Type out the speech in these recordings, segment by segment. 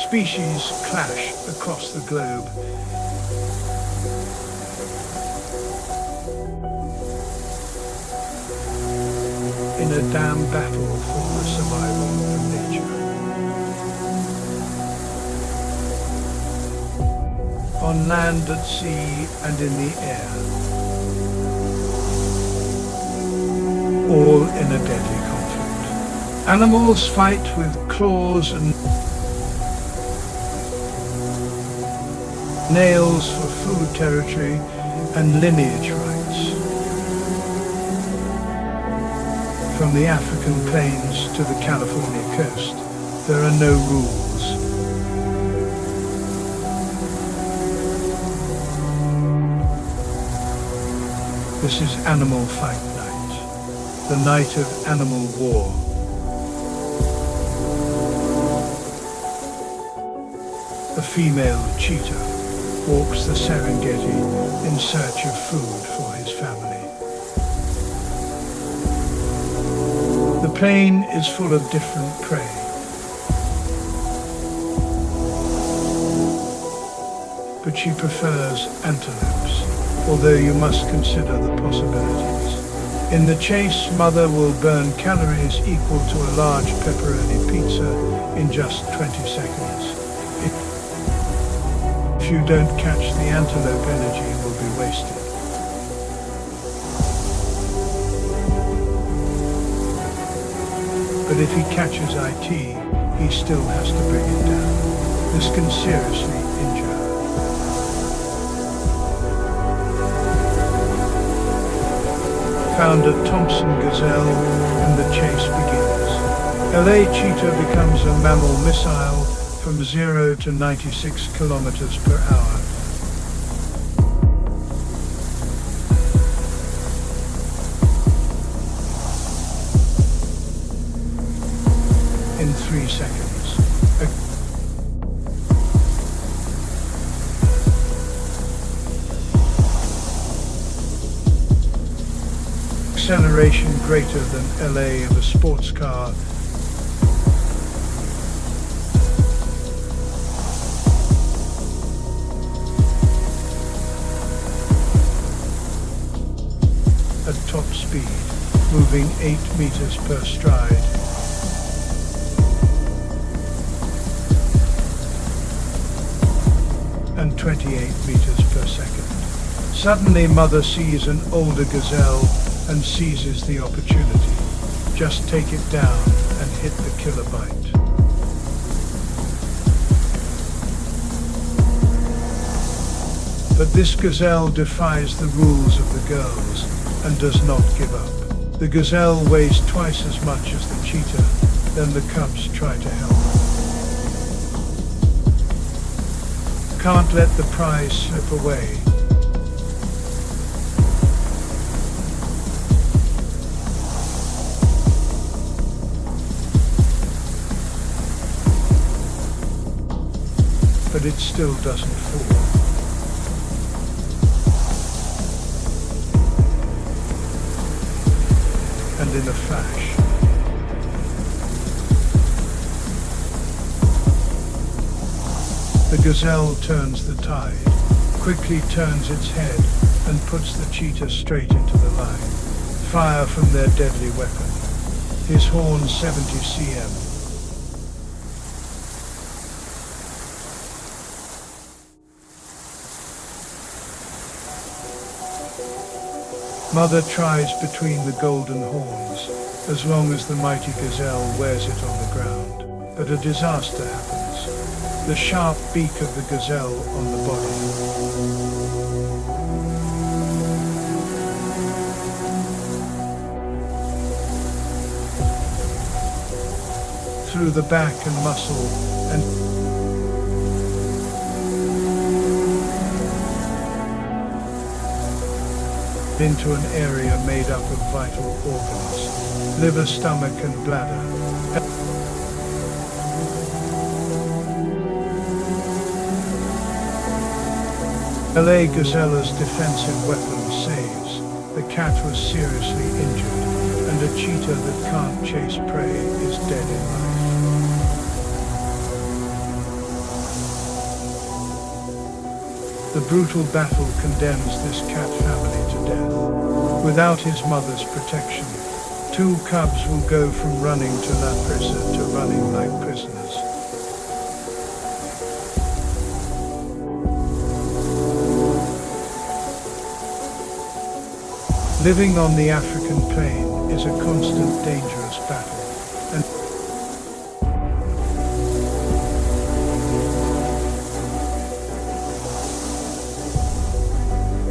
species clash across the globe. In a damn battle for the survival of nature. On land, at sea, and in the air. All in a deadly conflict. Animals fight with claws and nails for food territory and lineage rights. From the African plains to the California coast, there are no rules. This is Animal Fight Night, the night of animal war. A female cheetah walks the Serengeti in search of food for his family. The plain is full of different prey. But she prefers antelopes, although you must consider the possibilities. In the chase, mother will burn calories equal to a large pepperoni pizza in just 20 seconds. If you don't catch the antelope, energy will be wasted. But if he catches IT, he still has to bring it down. This can seriously injure her. Found a Thompson gazelle and the chase begins. LA cheetah becomes a mammal missile from 0 to 96 kilometers per hour. In 3 seconds. Acceleration greater than LA of a sports car. At top speed, moving 8 meters per stride. And 28 meters per second. Suddenly, mother sees an older gazelle and seizes the opportunity. Just take it down and hit the killer bite. But this gazelle defies the rules of the girls and does not give up. The gazelle weighs twice as much as the cheetah, then the cubs try to help. Can't let the prize slip away. But it still doesn't fall. And in a flash, the gazelle turns the tide, quickly turns its head and puts the cheetah straight into the line. Fire from their deadly weapon. His horn 70 cm. Mother tries between the golden horns, as long as the mighty gazelle wears it on the ground. But a disaster happens. The sharp beak of the gazelle on the body. Through the back and muscle and into an area made up of vital organs, liver, stomach and bladder. LA gazella's defensive weapon saves. The cat was seriously injured, and a cheetah that can't chase prey is dead in life. The brutal battle condemns this cat family to death. Without his mother's protection, two cubs will go from running to la presa to running like prisoners. Living on the African plain is a constant dangerous battle, and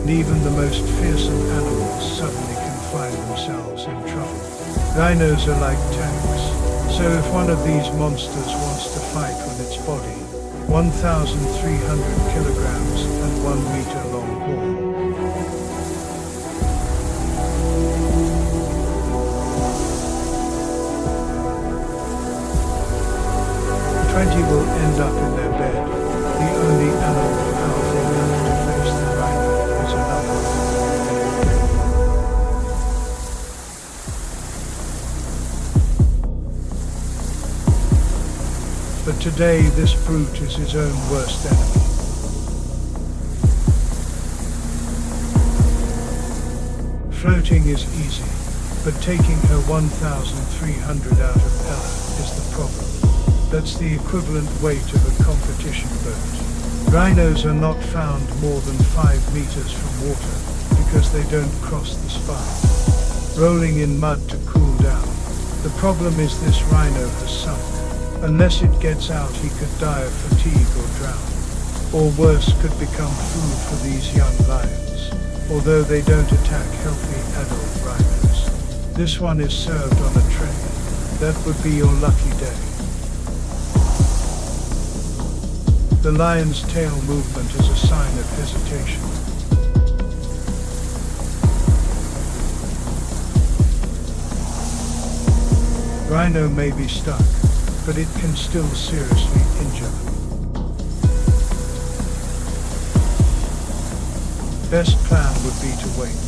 even the most fearsome animals suddenly can find themselves in trouble. Rhinos are like tanks, so if one of these monsters wants to fight with its body, 1,300 kilograms and 1 meter long horn, 20 will end up in their bed. The only animal powerful enough to face the rhino is another. But today this brute is his own worst enemy. Floating is easy, but taking her 1,300 out of Ella is the problem. That's the equivalent weight of a competition boat. Rhinos are not found more than 5 meters from water because they don't cross the spine, rolling in mud to cool down. The problem is this rhino has sunk. Unless it gets out, he could die of fatigue or drown, or worse, could become food for these young lions, although they don't attack healthy adult rhinos. This one is served on a tray. That would be your lucky day. The lion's tail movement is a sign of hesitation. Rhino may be stuck, but it can still seriously injure them. Best plan would be to wait,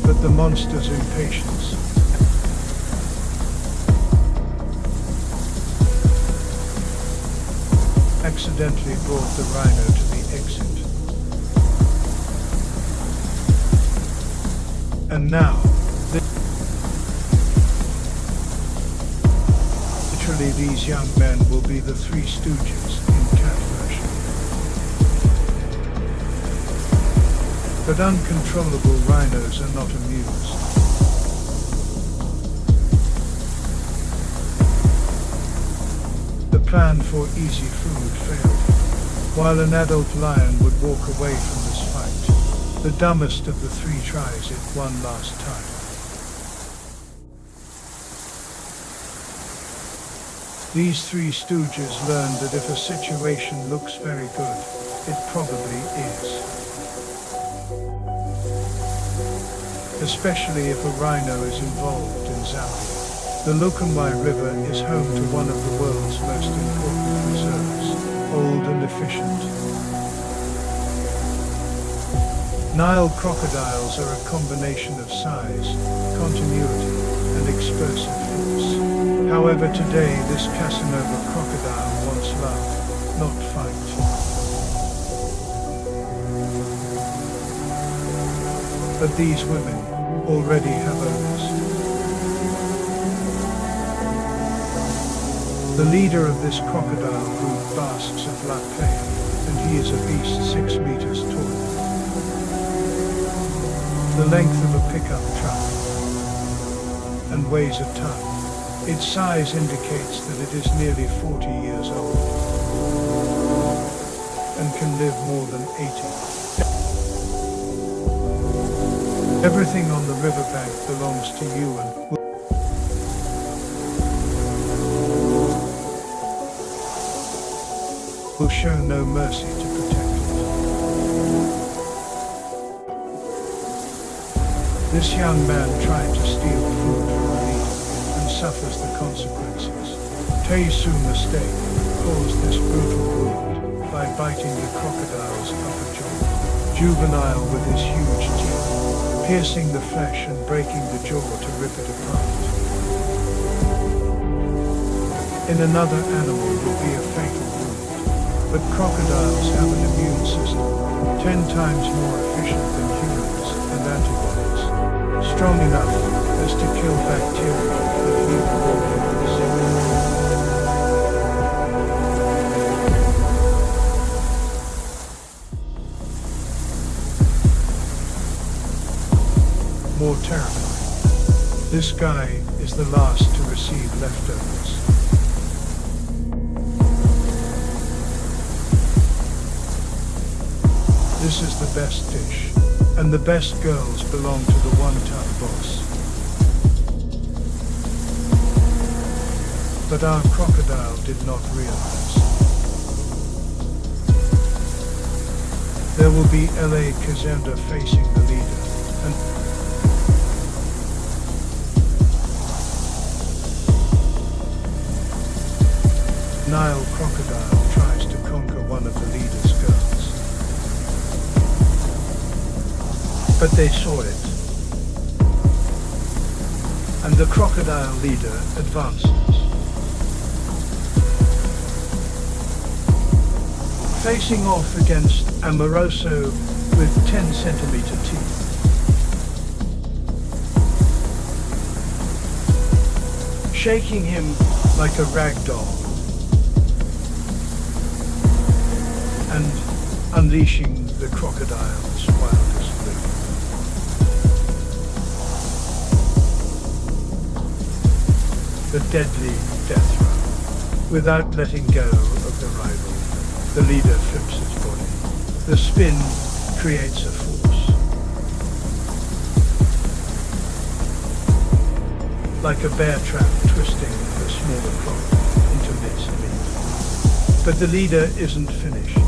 but the monster's impatience accidentally brought the rhino to the exit. And now, literally these young men will be the Three Stooges in cat version. But uncontrollable rhinos are not amused. The plan for easy food failed. While an adult lion would walk away from this fight, the dumbest of the three tries it one last time. These Three Stooges learned that if a situation looks very good, it probably is. Especially if a rhino is involved in Zambia. The Lukamai River is home to one of the world's most important reserves, old and efficient. Nile crocodiles are a combination of size, continuity, and explosive force. However, today this Casanova crocodile wants love, not fight. But these women already have owners. The leader of this crocodile group basks of La Playa, and he is a beast 6 meters tall. The length of a pickup truck, and weighs a ton. Its size indicates that it is nearly 40 years old, and can live more than 80. Everything on the riverbank belongs to you and will show no mercy to protect it. This young man tried to steal food from the leader and suffers the consequences. Teisu mistake caused this brutal wound by biting the crocodile's upper jaw. Juvenile with his huge teeth, piercing the flesh and breaking the jaw to rip it apart. In another animal would be a fatal wound. But crocodiles have an immune system 10 times more efficient than humans and antibodies, strong enough as to kill bacteria that leave organisms. More terrifying, this guy is the last to receive leftovers. This is the best dish, and the best girls belong to the one-ton boss. But our crocodile did not realize. There will be L.A. Kazenda facing the leader, and Nile crocodile tries to conquer one of the leader's girls. But they saw it, and the crocodile leader advances. Facing off against Amoroso with 10-centimeter teeth. Shaking him like a rag doll, and unleashing the crocodile's wildest look. The deadly death run. Without letting go of the rival, the leader flips his body. The spin creates a force. Like a bear trap twisting a smaller croc into mincemeat. But the leader isn't finished.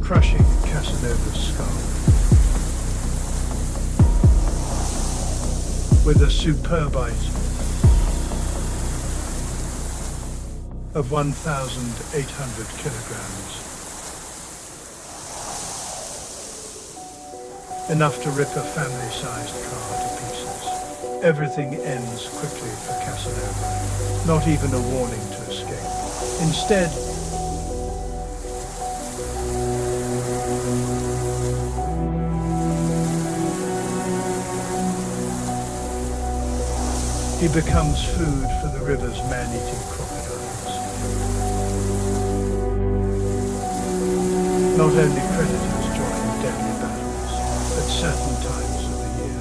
Crushing Casanova's skull with a superb bite of 1,800 kilograms. Enough to rip a family-sized car to pieces. Everything ends quickly for Casanova, not even a warning to escape. Instead, he becomes food for the river's man-eating crocodiles. Not only predators join deadly battles at certain times of the year,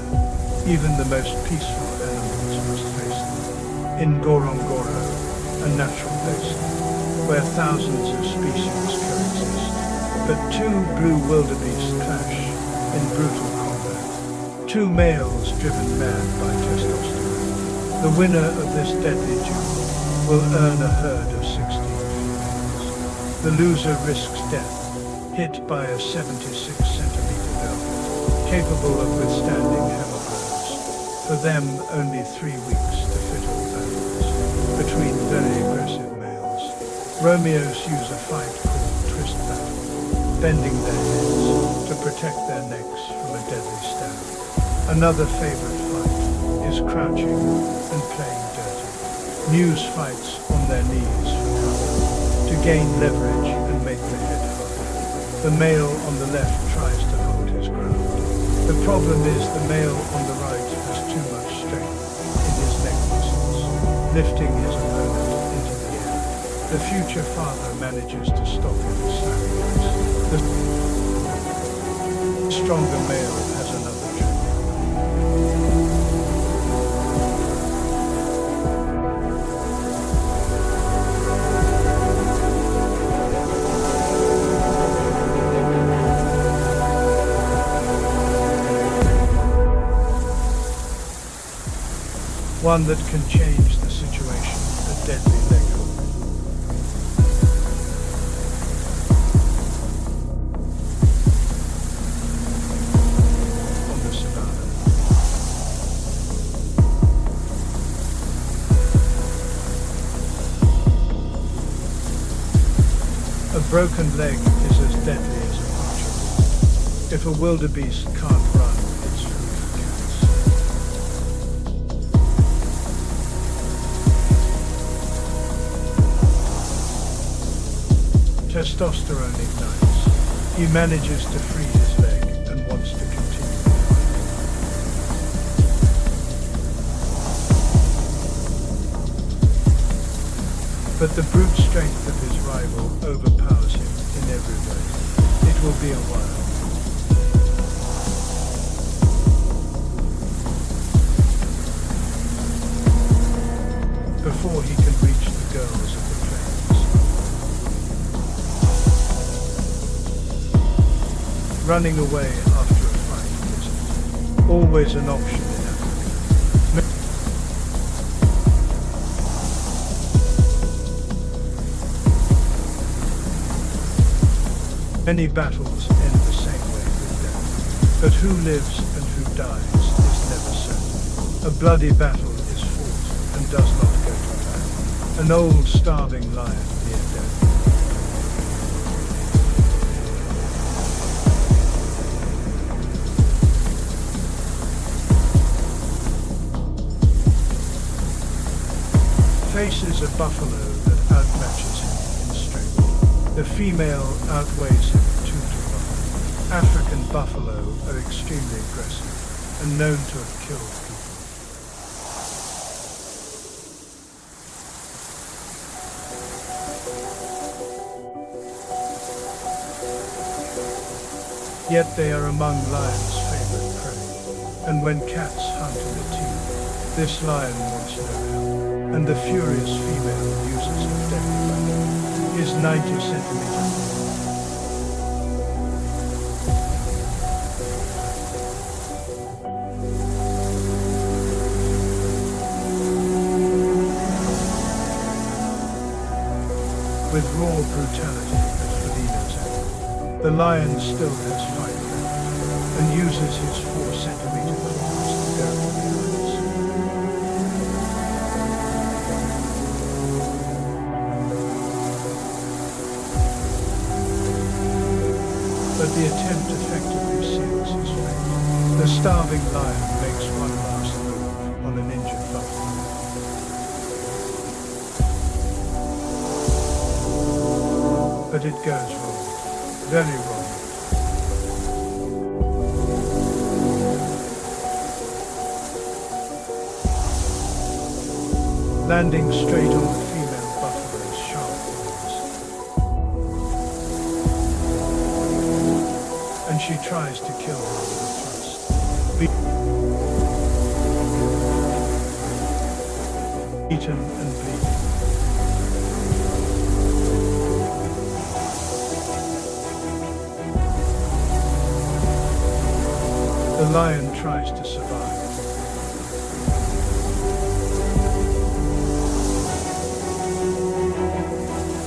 even the most peaceful animals must face them. In Ngorongoro, a natural basin, where thousands of species coexist, but two blue wildebeest clash in brutal combat. Two males driven mad by testosterone. The winner of this deadly duel will earn a herd of 16 females. The loser risks death, hit by a 76-centimeter velvet, capable of withstanding hammer blows. For them, only 3 weeks to fiddle battles between very aggressive males. Romeos use a fight called twist battle, bending their heads to protect their necks from a deadly stab. Another favorite fight is crouching and playing dirty. Muse fights on their knees for cover, to gain leverage and make the head high. The male on the left tries to hold his ground. The problem is the male on the right has too much strength in his neck muscles, lifting his opponent into the air. The future father manages to stop him slapping ice. The stronger male has another trick. One that can change the situation, a deadly leg hook. On the Savannah. A broken leg is as deadly as a puncture wound. If a wildebeest can't run, it's food for cats. Testosterone ignites. He manages to free his leg and wants to continue the fight. But the brute strength of his rival overpowers him in every way. It will be a while. Before he can reach the girls of the plains. Running away after a fight isn't always an option in Africa. Many battles end the same way with death, but who lives and who dies is never certain. A bloody battle is fought and does not go to plan. An old starving lion near death. Faces a buffalo that outmatches him in strength. The female outweighs him 2-1. African buffalo are extremely aggressive and known to have killed people. Yet they are among lions' favorite prey. And when cats hunt in a team, this lion wants no help. And the furious female uses her deadly weapon, his 90-centimeter horn. With raw brutality at Felina's end, the lion still has fight left and uses his 4-centimeter claws to go for the eyes. But the attempt effectively seals his fate. The starving lion makes one last move on an injured buffalo. But it goes wrong, very wrong. Landing straight on the female buffalo's sharp horns. And she tries to kill her with a thrust. Beaten and bleeding. The lion tries to survive.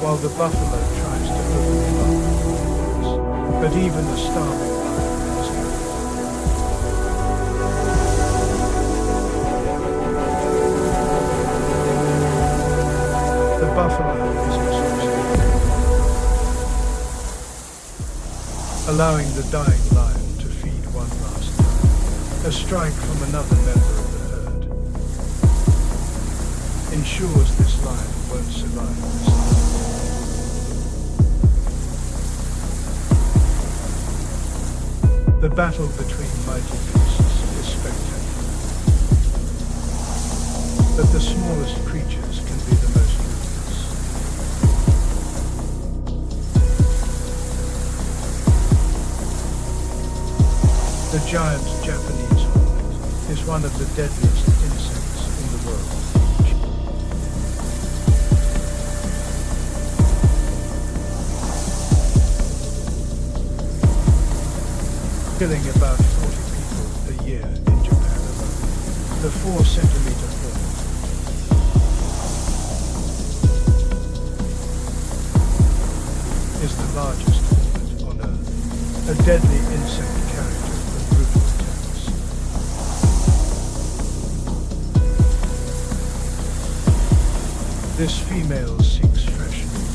While the buffalo tries to open the mouth, but even the starving lion is no good. The buffalo is exhausted, allowing the dying lion to feed one last time. A strike from another member of the herd ensures this lion won't survive this night. The battle between mighty beasts is spectacular, but the smallest creatures can be the most ruthless. The giant Japanese hornet is one of the deadliest insects in the world. Killing about 40 people a year in Japan alone. The 4-centimeter horn is the largest hornet on Earth, a deadly insect character with brutal attacks. This female seeks fresh meat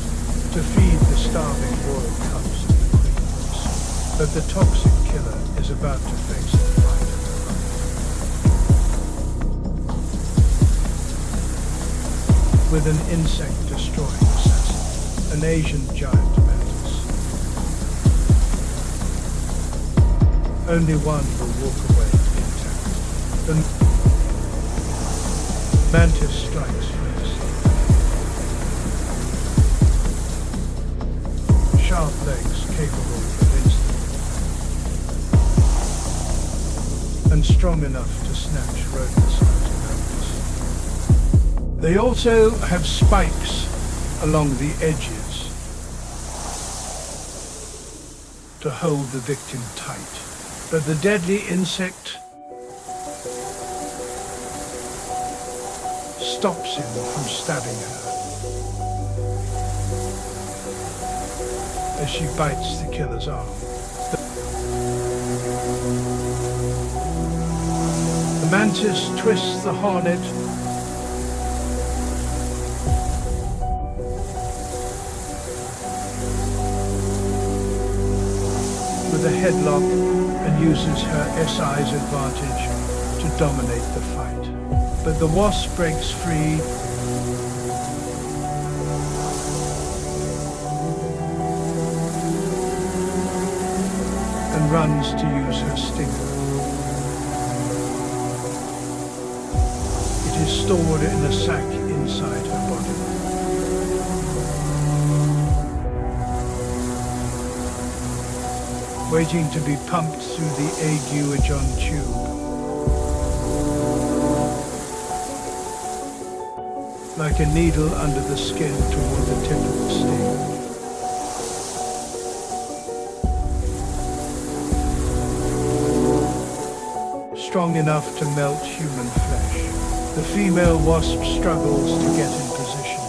to feed the starving royal cubs of the queens, but the toxic killer is about to face the fight of her life. With an insect-destroying assassin, an Asian giant mammoth Only one will walk away intact. The mantis strikes first. Sharp legs capable of instant. And strong enough to snatch rodents out of notice. They also have spikes along the edges to hold the victim tight. But the deadly insect stops him from stabbing her as she bites the killer's arm. The mantis twists the hornet with a headlock and uses her SI's advantage to dominate the fight. But the wasp breaks free and runs to use her stinger. It is stored in a sac inside her body. Waiting to be pumped through the aiguillon tube. Like a needle under the skin toward the tip of the sting. Strong enough to melt human flesh. The female wasp struggles to get in position.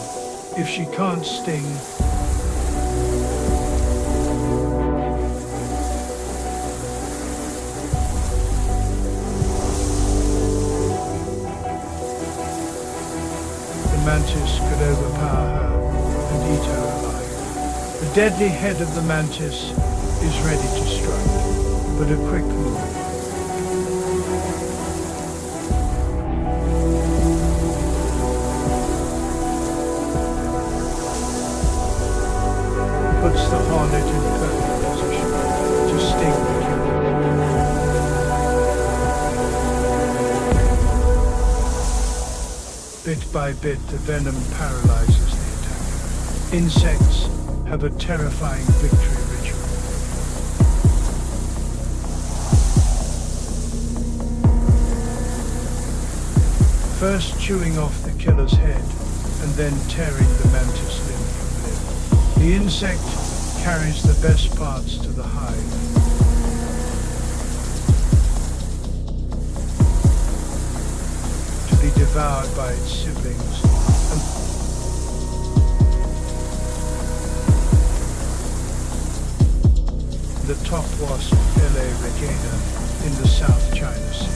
If she can't sting, mantis could overpower her and eat her alive. The deadly head of the mantis is ready to strike, but a quick move. Puts the hornet in perfect position to sting the killer. Bit by bit, the venom paralyzes the attacker. Insects have a terrifying victory ritual. First chewing off the killer's head, and then tearing the mantis limb from limb. The insect carries the best parts to the hive. Devoured by its siblings. The top wasp, L.A. regina, in the South China Sea.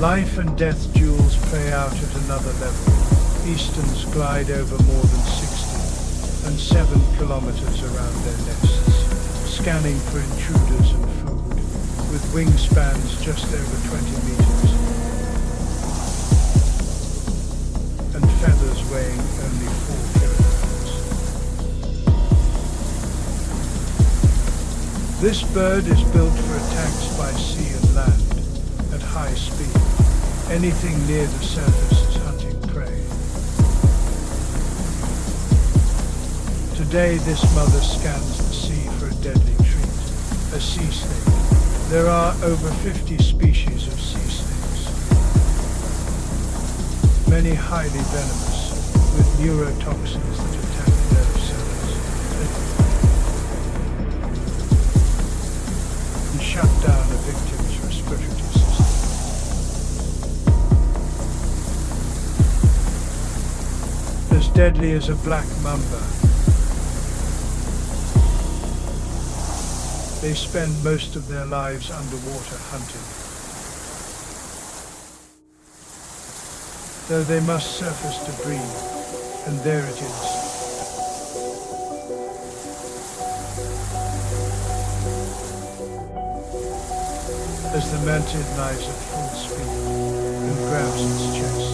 Life and death duels play out at another level. Easterns glide over more than 60 and 7 kilometers around their nests, scanning for intruders and food, with wingspans just over 20 meters and feathers weighing only 4 kilograms. This bird is built for attacks by sea and land at high speed. Anything near the surface is hunting prey. Today this mother scans the sea for a deadly treat, a sea snake. There are over 50 species of sea snakes, many highly venomous, with neurotoxins that attack nerve cells and shut down a victim's respiratory system. As deadly as a black mamba, they spend most of their lives underwater hunting. Though they must surface to breathe, and there it is. As the mantid dives at full speed and grabs its chest.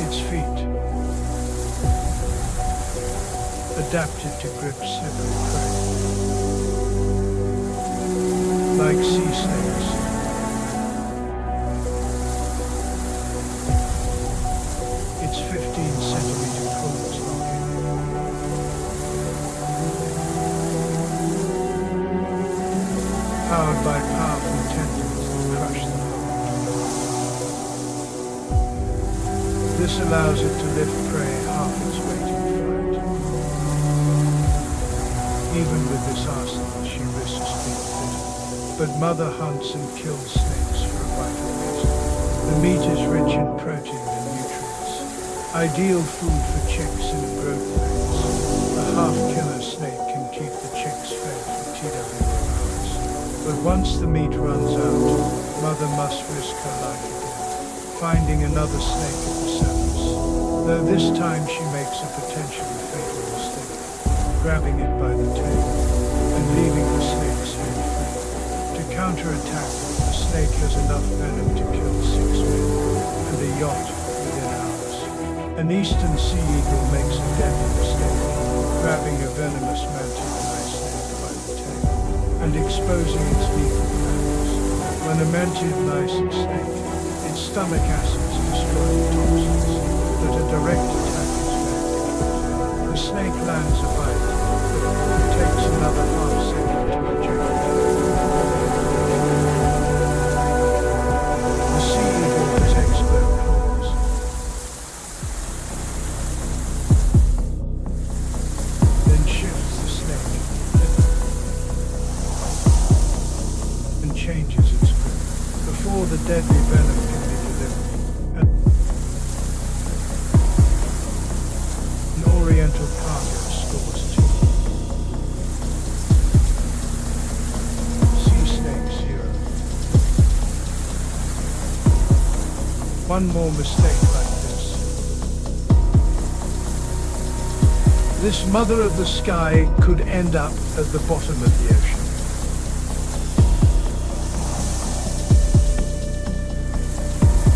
Its feet, adapted to grip slippery prey. Like sea snakes, its 15-centimeter claws lock in. Powered by powerful tendons that crush the hold. This allows it to lift prey half its weight in flight. Even with this arsenal, she risks being bitten. But Mother hunts and kills snakes for a vital reason. The meat is rich in protein and nutrients, ideal food for chicks and growth pains. A half-killer snake can keep the chicks fed for TW hours. But once the meat runs out, Mother must risk her life again, finding another snake at the surface. Though this time she makes a potentially fatal mistake, grabbing it by the tail and leaving the snake's head free. To counterattack, the snake has enough venom to kill 6 men and a yacht within hours. An eastern sea eagle makes a deadly mistake, grabbing a venomous mantis snake by the tail and exposing its lethal fangs. When a mantis snake, its stomach acids destroy the toxins, but a direct attack is very difficult. The snake lands a bite, but it takes another half-second to eject. The sea eagle protects both claws. Then shifts the snake and changes its grip before the deadly venom can be delivered. An oriental cargo scores 2. Sea snakes hero. One more mistake like this. This mother of the sky could end up at the bottom of the ocean.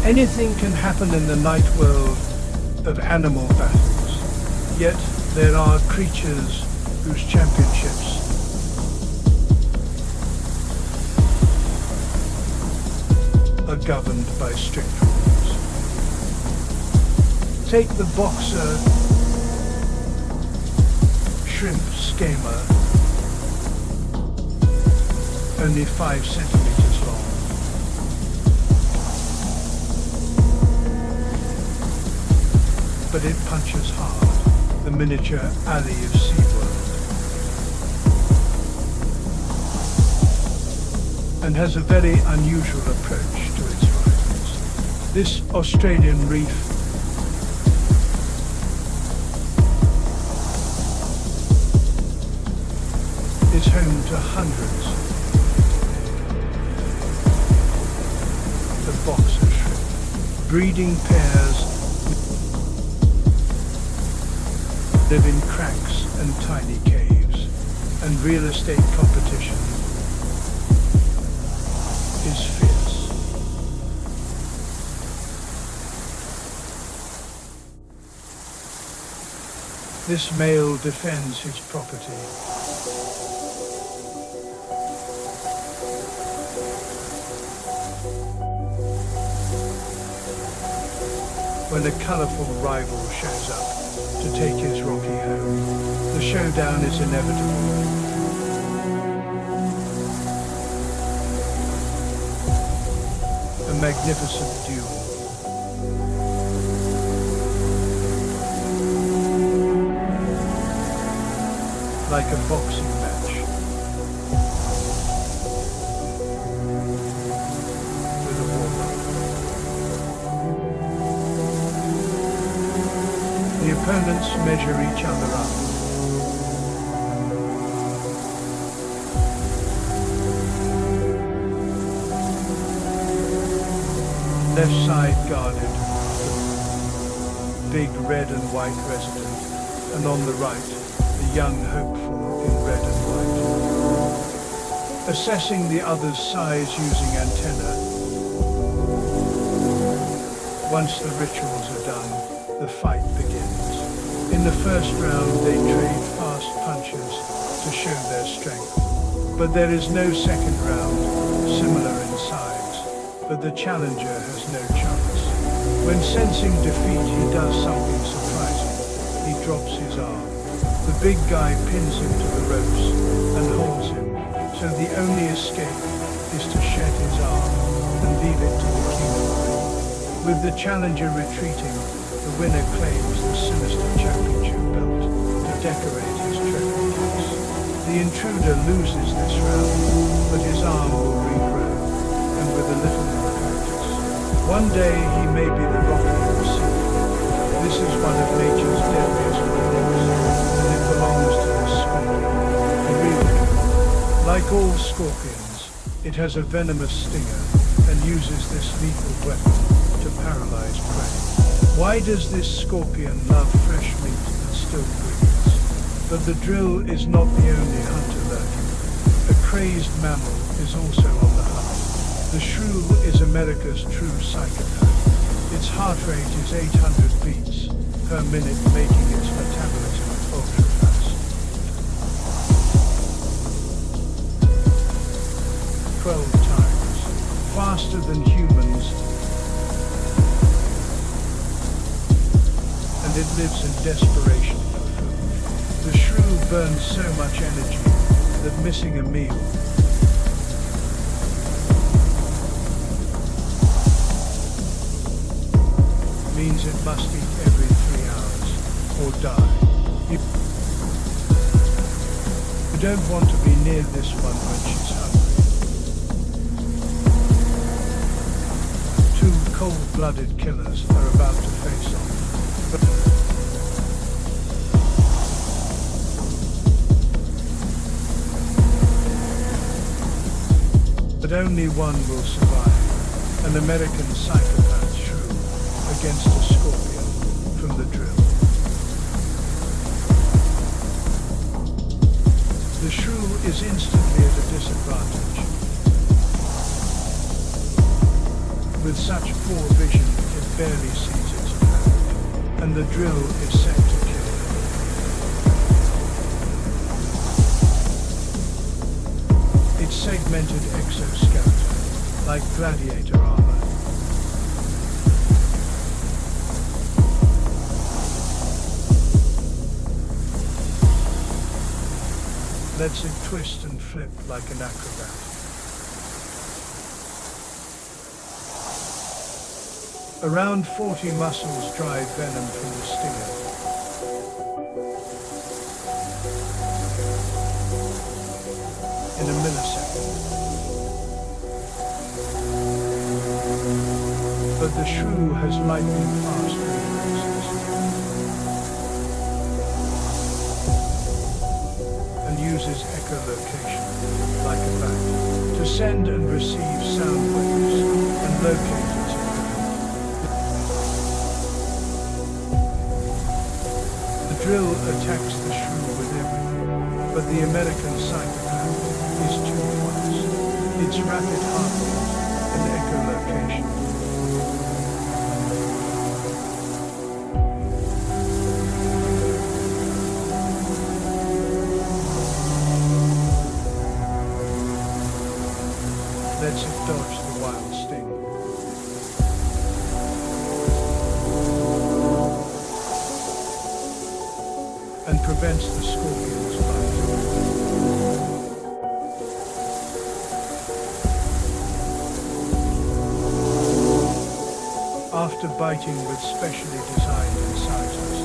Anything can happen in the night world of animal battles, yet there are creatures whose championships are governed by strict rules. Take the boxer shrimp scammer, only 5 centimeters long. But it punches hard, the miniature alley of SeaWorld, and has a very unusual approach to its rivals. This Australian reef is home to hundreds of boxer shrimp. Breeding pairs live in cracks and tiny caves, and real estate competition is fierce. This male defends his property. When a colorful rival shows up to take his rocky home, the showdown is inevitable. A magnificent duel. Like a boxing match. With a warm-up. The opponents measure each other up. Left side guarded, big red and white resident, and on the right, the young hopeful in red and white. Assessing the other's size using antenna. Once the rituals are done, the fight begins. In the first round, they trade fast punches to show their strength. But there is no second round, similar in size, but the challenger has no chance. When sensing defeat, he does something surprising. He drops his arm. The big guy pins him to the ropes and holds him, so the only escape is to shed his arm and leave it to the king of the ring. With the challenger retreating, the winner claims the sinister championship belt to decorate his trophy case. The intruder loses this round, but his arm will regrow, and with a little more practice, one day he may be the Rocky of the sea. This is one of nature's deadliest weapons, and it belongs to the scorpion, the real killer. Like all scorpions, it has a venomous stinger and uses this lethal weapon to paralyze prey. Why does this scorpion love fresh meat and still breathes? But the drill is not the only hunter lurking. A crazed mammal is also on the hunt. The shrew is America's true psychopath. Its heart rate is 800 beats per minute, making its metabolism ultra fast. 12 times faster than humans, and it lives in desperation for food. The shrew burns so much energy that missing a meal means it must eat every 3 hours or die. You don't want to be near this one when she's hungry. Two cold-blooded killers are about to face off. But only one will survive, an American psychopath shrew against a scorpion from the drill. The shrew is instantly at a disadvantage. With such poor vision, it barely sees its opponent, and the drill is set to kill. Its segmented exoskeleton, like gladiator armor, lets it twist and flip like an acrobat. Around 40 muscles drive venom from the stinger. In a millisecond. But the shrew has lightning fast reflexes and uses echolocation, like a bat, to send and receive sound waves and locate its opponent. The drill attacks the shrew with everything, but the American psychopath is too fast. Its rapid heartbeat and echolocation lets it dodge the wild sting. And prevents the scorpion's bite. After biting with specially designed incisors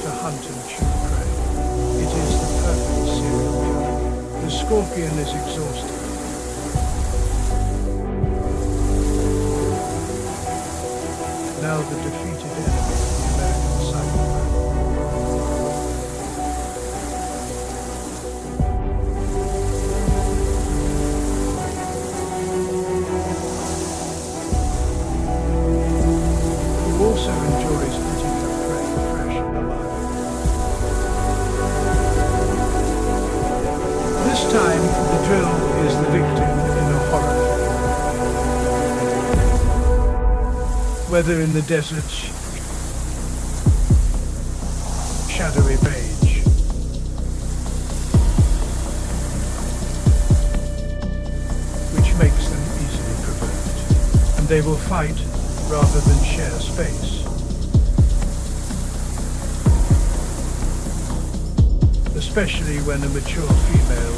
to hunt and chew prey, it is the perfect serial killer. The scorpion is exhausted. Now the defeated enemy of the American psychopath. Who also enjoys eating her prey fresh and alive. This time, the drill is the victim in a horror film. Whether in the desert and they will fight rather than share space. Especially when a mature female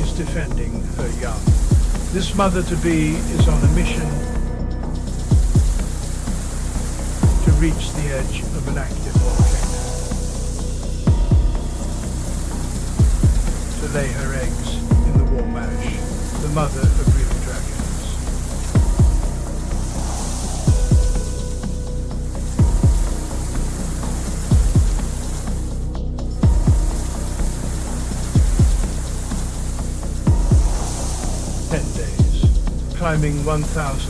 is defending her young. This mother-to-be is on a mission to reach the edge of an active volcano, to lay her eggs in the warm ash, the mother of real dragons. Climbing 1,500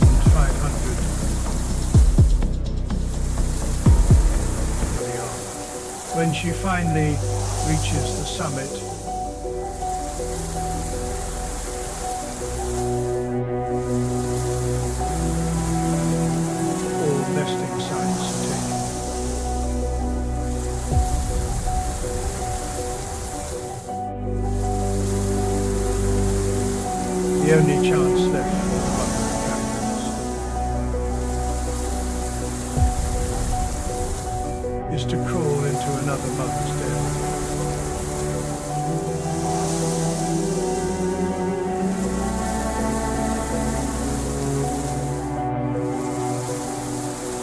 for the armor. When she finally reaches the summit, all nesting sites are taken. The only chance left is to crawl into another mother's den.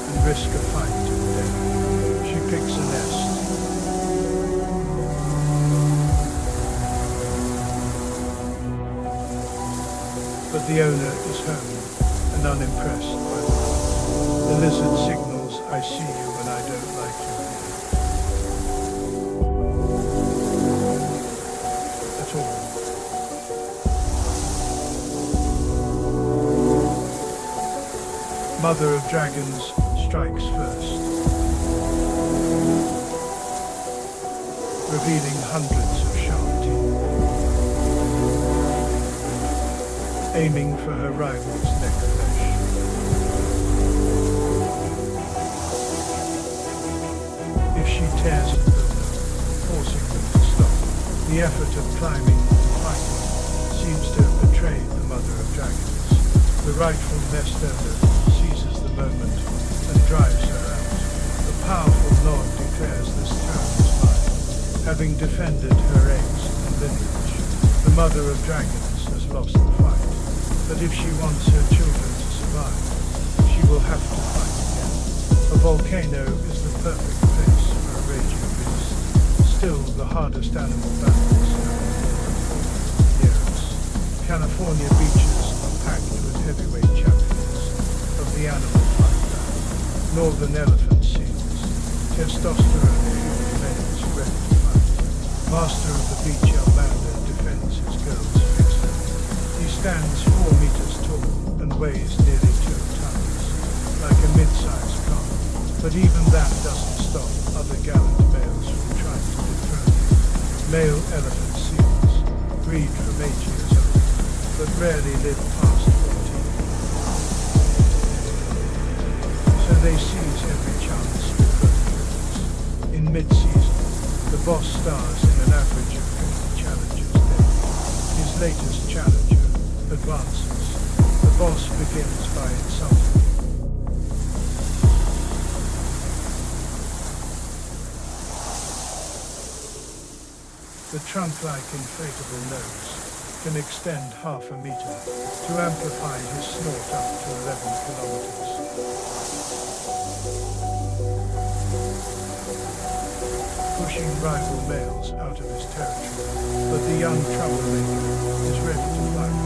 And risk a fight to the death. She picks a nest. But the owner is home and unimpressed by the world. The lizard signals, "I see you and I don't like you." Mother of Dragons strikes first, revealing hundreds of sharp teeth, aiming for her rival's neck flesh. If she tears at them, forcing them to stop, the effort of climbing and fighting seems to have betrayed the Mother of Dragons. The rightful nest owner seizes the moment and drives her out. The powerful nod declares this throne is mine. Having defended her eggs and lineage, the Mother of Dragons has lost the fight. But if she wants her children to survive, she will have to fight again. A volcano is the perfect place for a raging beast. Still, the hardest animal battles near us. California beaches are packed with heavyweight champions of the animal fight battle. Northern elephant seals, testosterone-fueled males ready to fight. Master of the beach Outlander defends his girls fiercely. He stands 4 meters tall and weighs nearly 2 tons, like a mid-sized car. But even that doesn't stop other gallant males from trying to dethrone him. Male elephant seals breed from 8 years old, but rarely live past 14. So they seize every chance with both kills. In mid-season, the boss stars in an average of 50 challenges daily. His latest challenger advances. The boss begins by insulting him. The trunk-like inflatable nose can extend half a meter to amplify his snort up to 11 kilometers. Pushing rival males out of his territory, but the young troublemaker is ready to fight.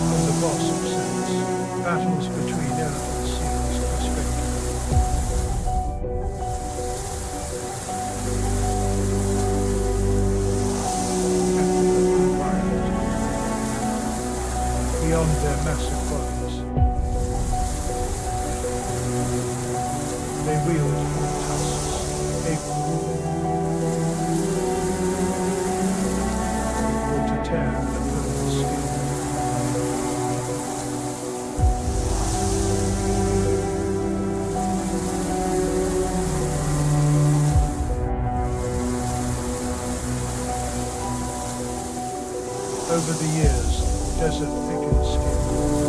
And the boss obsesses. Battles between elephant seals are spectacular. Beyond their massive bodies, they wield full tusks, able to tear an opponent's skin. Over the years, desert-thickened skin,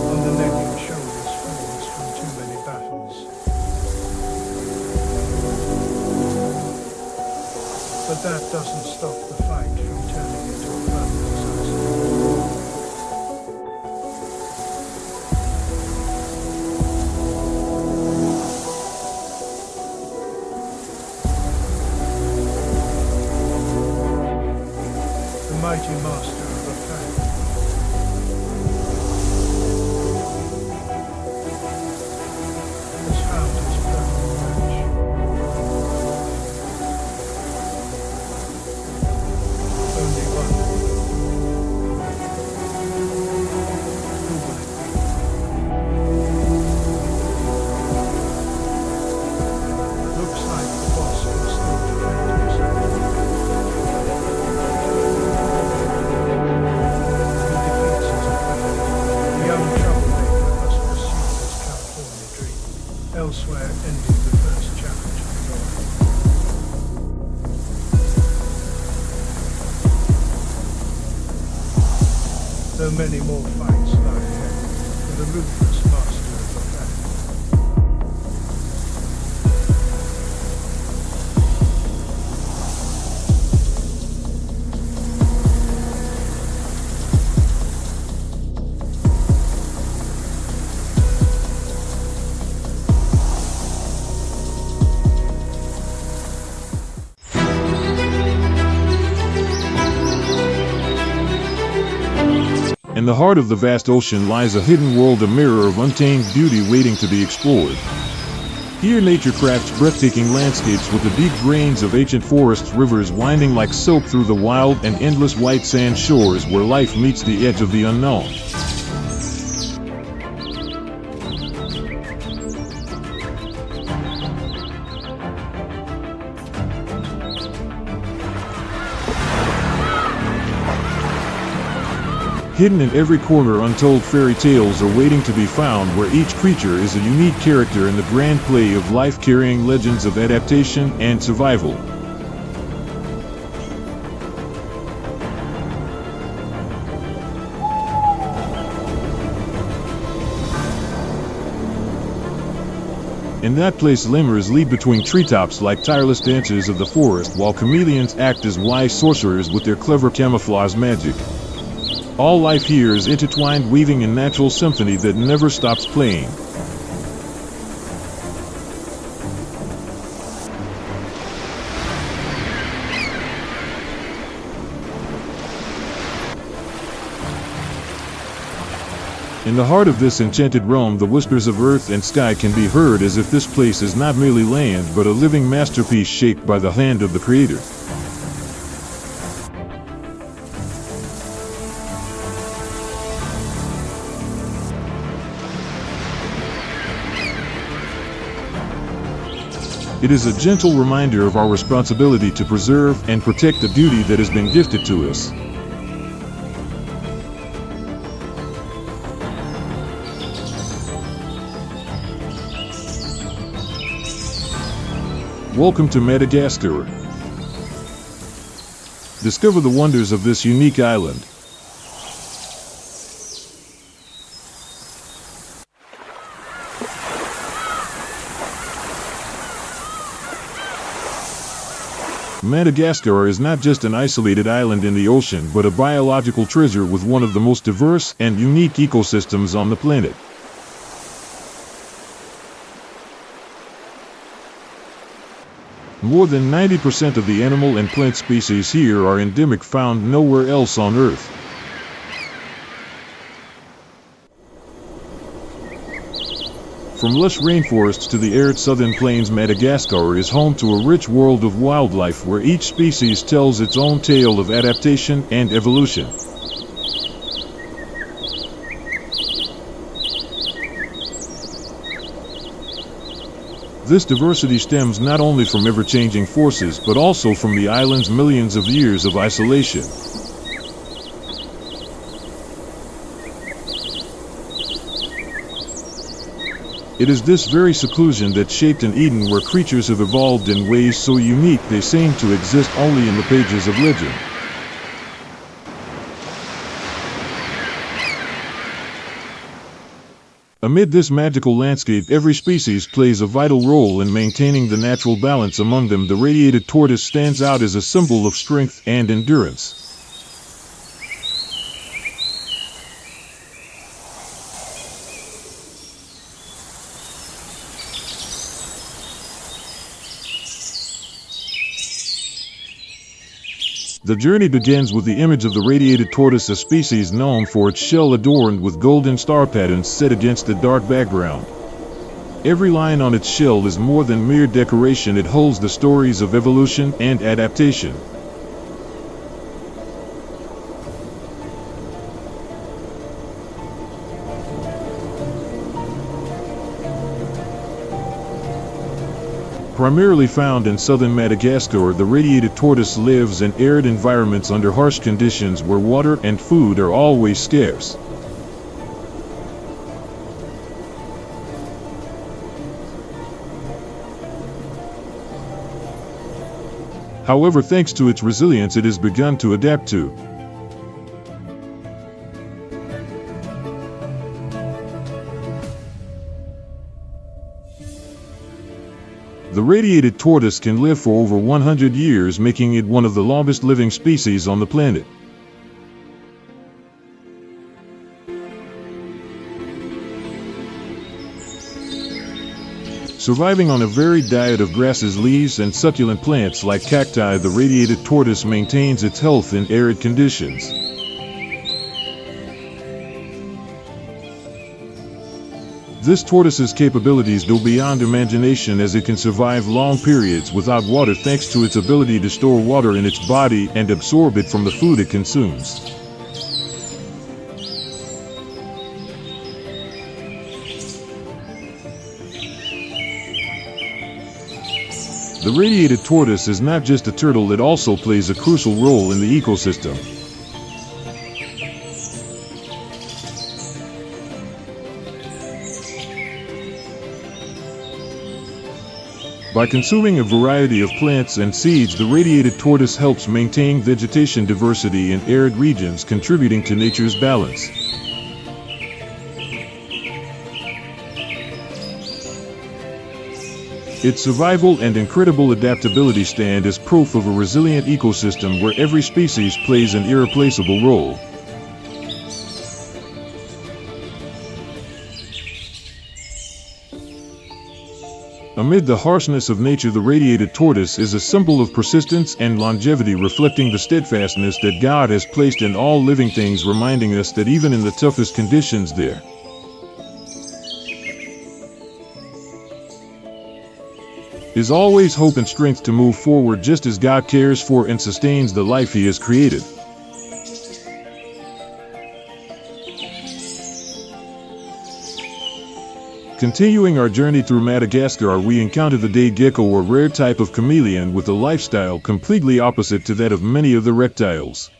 on the neck and shoulders falls from too many battles. But that doesn't stop the fight from turning into a bloody disaster. The mighty master of the fact. Has found his perfect match. Only one. Who will it be? Looks like the boss will still defend himself. Elsewhere ending the first challenge of the war. Though many more fights lie ahead for the ruthless master of the fact. In the heart of the vast ocean lies a hidden world, a mirror of untamed beauty waiting to be explored. Here nature crafts breathtaking landscapes with the deep grains of ancient forests, rivers winding like silk through the wild, and endless white sand shores where life meets the edge of the unknown. Hidden in every corner, untold fairy tales are waiting to be found, where each creature is a unique character in the grand play of life, carrying legends of adaptation and survival. In that place, lemurs lead between treetops like tireless dancers of the forest, while chameleons act as wise sorcerers with their clever camouflage magic. All life here is intertwined, weaving in natural symphony that never stops playing. In the heart of this enchanted realm, the whispers of earth and sky can be heard, as if this place is not merely land but a living masterpiece shaped by the hand of the Creator. It is a gentle reminder of our responsibility to preserve and protect the beauty that has been gifted to us. Welcome to Madagascar. Discover the wonders of this unique island. Madagascar is not just an isolated island in the ocean, but a biological treasure with one of the most diverse and unique ecosystems on the planet. More than 90% of the animal and plant species here are endemic, found nowhere else on Earth. From lush rainforests to the arid southern plains, Madagascar is home to a rich world of wildlife where each species tells its own tale of adaptation and evolution. This diversity stems not only from ever-changing forces, but also from the island's millions of years of isolation. It is this very seclusion that shaped an Eden where creatures have evolved in ways so unique they seem to exist only in the pages of legend. Amid this magical landscape, every species plays a vital role in maintaining the natural balance among them. The radiated tortoise stands out as a symbol of strength and endurance. The journey begins with the image of the radiated tortoise, a species known for its shell adorned with golden star patterns set against a dark background. Every line on its shell is more than mere decoration. It holds the stories of evolution and adaptation. Primarily found in southern Madagascar, the radiated tortoise lives in arid environments under harsh conditions where water and food are always scarce. However, thanks to its resilience, it has begun to adapt to The radiated tortoise can live for over 100 years, making it one of the longest living species on the planet. Surviving on a varied diet of grasses, leaves, and succulent plants like cacti, the radiated tortoise maintains its health in arid conditions. This tortoise's capabilities go beyond imagination, as it can survive long periods without water thanks to its ability to store water in its body and absorb it from the food it consumes. The radiated tortoise is not just a turtle, it also plays a crucial role in the ecosystem. By consuming a variety of plants and seeds, the radiated tortoise helps maintain vegetation diversity in arid regions, contributing to nature's balance. Its survival and incredible adaptability stand as proof of a resilient ecosystem where every species plays an irreplaceable role. Amid the harshness of nature, the radiated tortoise is a symbol of persistence and longevity, reflecting the steadfastness that God has placed in all living things, reminding us that even in the toughest conditions there is always hope and strength to move forward, just as God cares for and sustains the life He has created. Continuing our journey through Madagascar, we encounter the day gecko, a rare type of chameleon with a lifestyle completely opposite to that of many of the reptiles.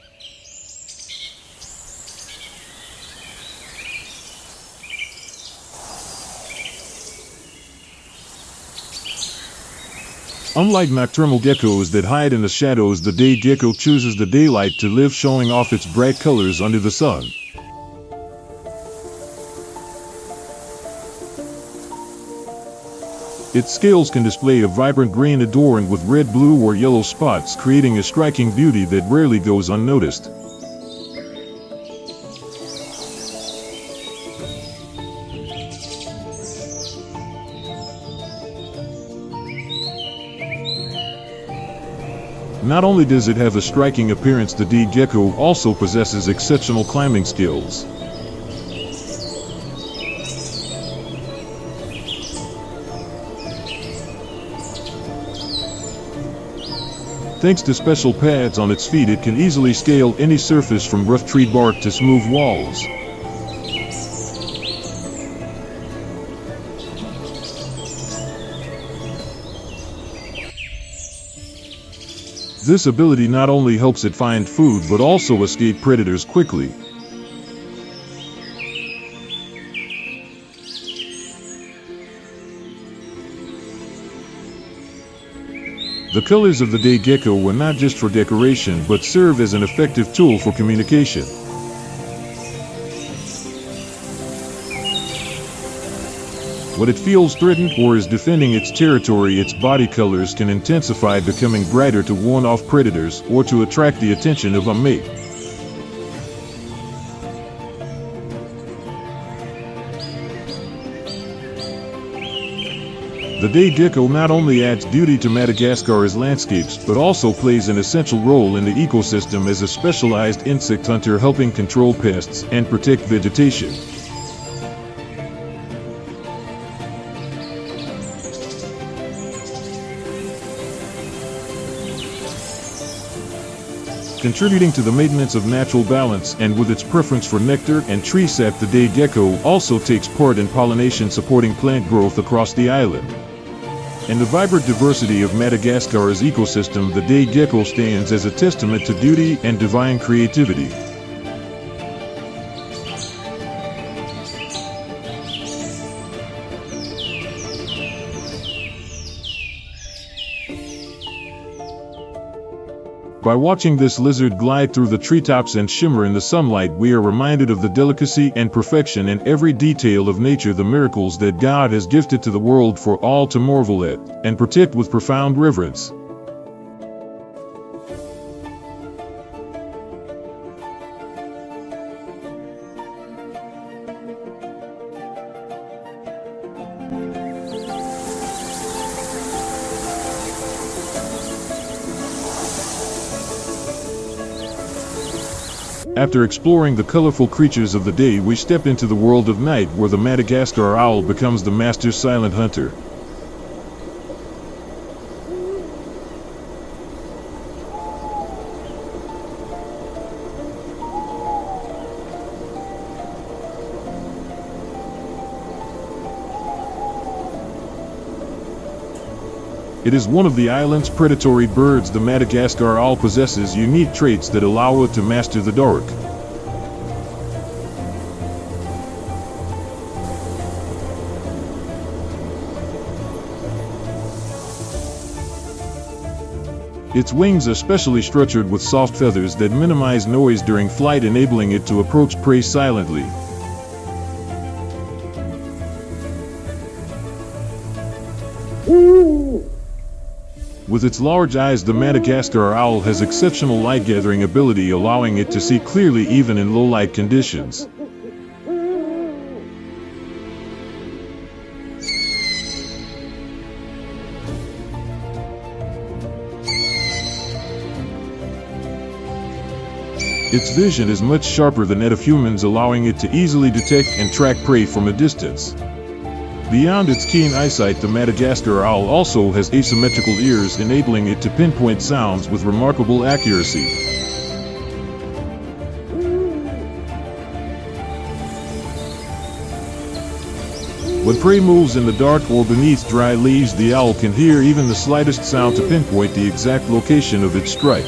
Unlike nocturnal geckos that hide in the shadows, the day gecko chooses the daylight to live, showing off its bright colors under the sun. Its scales can display a vibrant green adorned with red, blue, or yellow spots, creating a striking beauty that rarely goes unnoticed. Not only does it have a striking appearance, the day gecko also possesses exceptional climbing skills. Thanks to special pads on its feet, it can easily scale any surface from rough tree bark to smooth walls. This ability not only helps it find food but also escape predators quickly. The colors of the day gecko were not just for decoration but serve as an effective tool for communication. When it feels threatened or is defending its territory, its body colors can intensify, becoming brighter to warn off predators or to attract the attention of a mate. The day gecko not only adds beauty to Madagascar's landscapes but also plays an essential role in the ecosystem as a specialized insect hunter, helping control pests and protect vegetation. Contributing to the maintenance of natural balance, and with its preference for nectar and tree sap, the day gecko also takes part in pollination, supporting plant growth across the island. In the vibrant diversity of Madagascar's ecosystem, the day gecko stands as a testament to beauty and divine creativity. By watching this lizard glide through the treetops and shimmer in the sunlight, we are reminded of the delicacy and perfection in every detail of nature, the miracles that God has gifted to the world for all to marvel at and protect with profound reverence. After exploring the colorful creatures of the day, we step into the world of night, where the Madagascar owl becomes the master silent hunter. It is one of the island's predatory birds. The Madagascar owl possesses unique traits that allow it to master the dark. Its wings are specially structured with soft feathers that minimize noise during flight, enabling it to approach prey silently. With its large eyes, the Madagascar owl has exceptional light-gathering ability, allowing it to see clearly even in low-light conditions. Its vision is much sharper than that of humans, allowing it to easily detect and track prey from a distance. Beyond its keen eyesight, the Madagascar owl also has asymmetrical ears, enabling it to pinpoint sounds with remarkable accuracy. When prey moves in the dark or beneath dry leaves, the owl can hear even the slightest sound to pinpoint the exact location of its strike.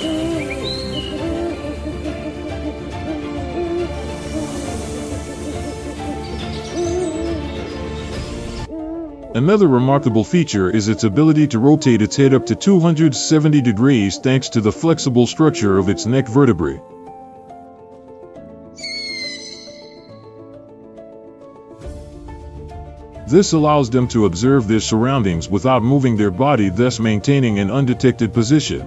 Another remarkable feature is its ability to rotate its head up to 270 degrees thanks to the flexible structure of its neck vertebrae. This allows them to observe their surroundings without moving their body, thus maintaining an undetected position.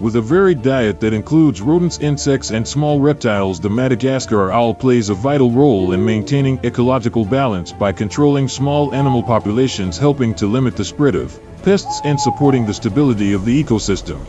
With a varied diet that includes rodents, insects, and small reptiles, the Madagascar owl plays a vital role in maintaining ecological balance by controlling small animal populations, helping to limit the spread of pests and supporting the stability of the ecosystem.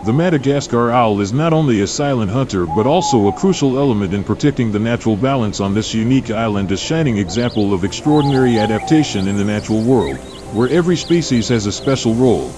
The Madagascar owl is not only a silent hunter but also a crucial element in protecting the natural balance on this unique island, a shining example of extraordinary adaptation in the natural world, where every species has a special role.